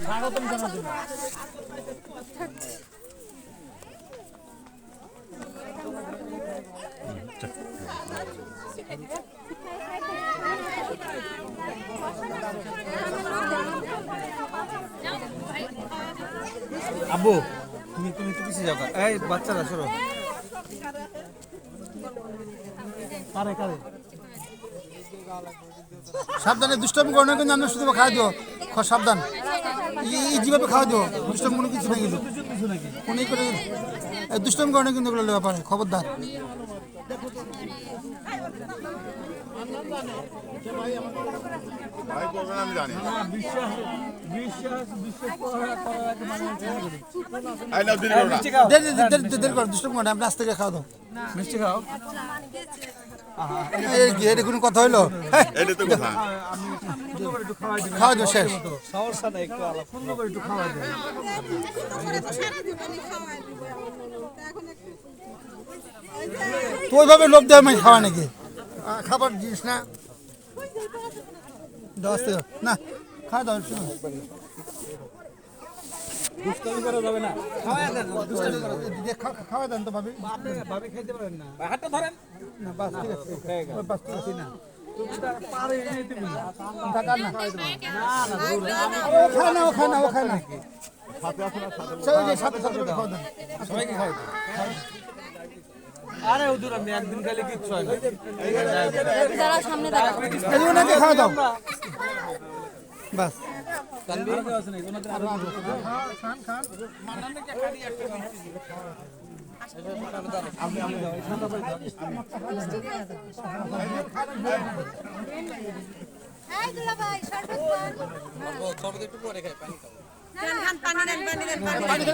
স্বাগতম জানাতে আব্বু তুমি তুমি তো পিছিয়ে যাও এই বাচ্চারা সরো কারে কারে সাবধানে দুষ্টমি করো না কিন্তু আমরা শুধু খাওয়া দিও সাবধান যেভাবে খাওয়া দিও দুষ্টমি কোনো কিছু নেই কিন্তু কোন করে দুষ্টমি করো না কিন্তু এগুলো লেবা পারে খবরদার দুষ্টমি করো আমি রাস্তা থেকে খাওয়া দাও মিষ্টি খাও কোনো কথা হইলো খাওয়া দাও শেষ তো ওইভাবে লোক দেয় আমি খাওয়া নাকি খাবার জিনিস না না খাওয়া দাও শুনো দুষ্টামি করা যাবে না খাওয়া দেন তো ভাবি ভাবি খাইতে পারেন না হাতটা ধরেন না বাস ঠিক আছে বাস ঠিক আছে না আরে হুজুর আমি একদিন খাইলে কিচ্ছু হয় না খাওয়া দাও বাস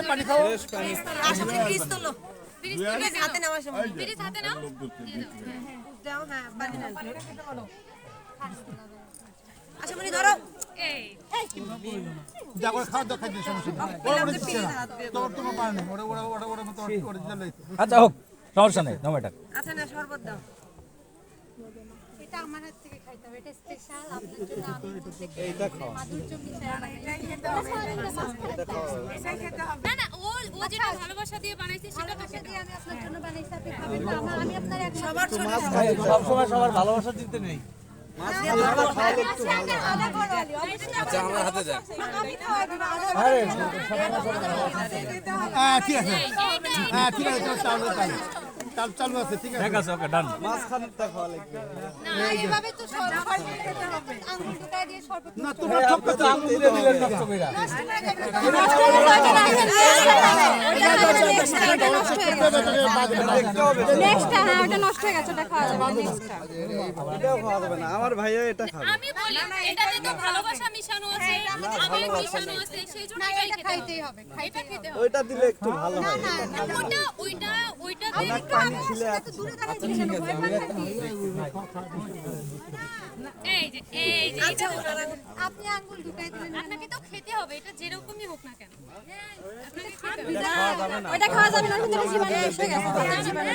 পানি খাও আচ্ছা মনি ধরো আচ্ছা হোক সমস্যা নেই টমেটো আচ্ছা না শরবত দাও এটা আমার হাত থেকে খাইতে হবে এটা স্পেশাল আপনার জন্য আমি এইটা খাও মাধুর্য মিশাই না না ও যেটা ভালোবাসা দিয়ে বানাইছে সেটা তো দিয়ে আমি আপনার জন্য বানাইছি আপনি খাবেন না আমি আপনার এক সবার ছোট সব সময় সবার ভালোবাসা দিতে নেই আচ্ছা আমার হাতে যান ঠিক আছে ঠিক আছে চালু আছে ঠিক আছে ঠিক আছে ওকে ডান মাঝখানটা খাওয়া লাগবে না এভাবে তো শরবত খেতে হবে আঙ্গুল ঢুকায় দিয়ে শরবত না তোমার সব কথা আঙ্গুল দিয়ে দিলেন নষ্ট কইরা আমি বলি এটাতে তো ভালোবাসা মিশানো আছে আবেগ মিশানো আছে সেইজন্য এটা খাইতেই হবে এটা খেতে হবে ওইটা দিলে একটু ভালো হয় ওইটা পানি ছিলে এই যে আচ্ছা আপনি আঙ্গুল ঢুকাই দিলেন আপনাকে তো খেতে হবে এটা যেরকমই হোক না কেন ওটা খাওয়া যাবে না কিন্তু জীবনে এসে গেছে জীবনে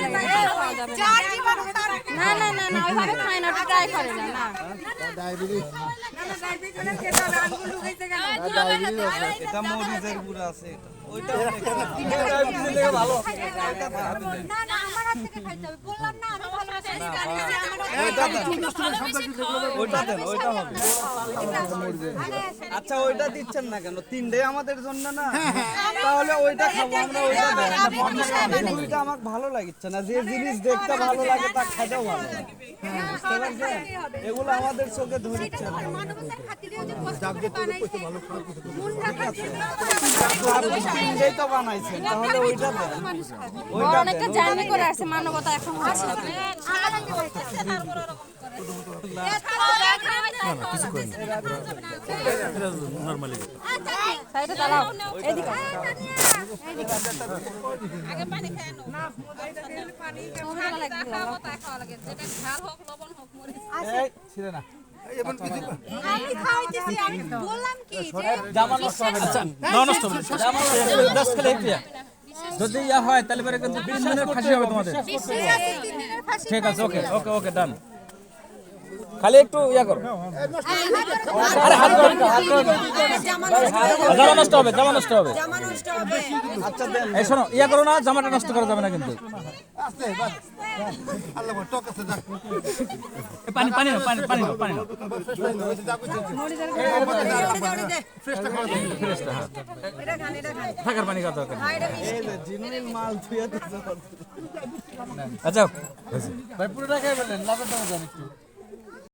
খাওয়া যাবে যার জীবন তার না না না না ওইভাবে খায় না ট্রাই করে না না ডায়াবেটিস এটা মরিচের গুঁড়া আছে ওইটা ভালো না না আমার হাত থেকে খাইতে হবে বললাম না আমি ভালোবাসি ওইটা দেন ওইটা হবে আচ্ছা ওইটা দিচ্ছেন না কেন তিনটে আমাদের জন্য না তাহলে ওইটা খাবো আমরা ওইটা দেন ওইটা আমার ভালো লাগছে না যে জিনিস দেখতে ভালো লাগে তা খাইতেও ভালো লাগে বুঝতে পারছেন এগুলো আমাদের চোখে ধরিচ্ছে না মানবতার খাতিরেও যে কষ্ট করে বানাইছে মুন্ডা খাতিরে তিনটেই তো বানাইছেন তাহলে ওইটা দেন ওইটা অনেকটা জার্নি করে আসছে মানবতা এখন হচ্ছে আমার আগে নরমালি সাইডে দাঁড়াও এদিকে আগে পানি খেয়ে নাও না পানি খাওয়া লাগে যেটা ঝাল হোক লবণ হোক মরিচ এই ছিড়ে না আমি খাইতেছি আমি বললাম কি যে জামা নষ্ট হবে না না নষ্ট হবে না জামা 10 খেলে একটিয়া যদি ইয়া হয় তাহলে পরে কিন্তু 20 দিনের ফাঁসি হবে তোমাদের ঠিক আছে 3 দিনের ফাঁসি ঠিক আছে ওকে ওকে ওকে ডান খালি একটু ইয়া করো আরে হাত ধরো, হাত ধরো। জামা নষ্ট হবে, জামা নষ্ট হবে। আচ্ছা দেন এই শোনো, ইয়া করো না, জামাটা নষ্ট করা যাবে না কিন্তু। আস্তে বাস আল্লাহ বল টক আছে যাক এই পানি পানি নাও, পানি পানি নাও, পানি নাও। ফ্রেশ পানি হইছে যা কইছে ফ্রেশটা খাওয়া ফ্রেশটা, হ্যাঁ। থাকার পানি খাওয়া দরকার নেই। এই যে জিনুল মাল থুয়ে দিতে আচ্ছা ভাই পুরোটা খাই বললেন লাভের দাম জানি একটু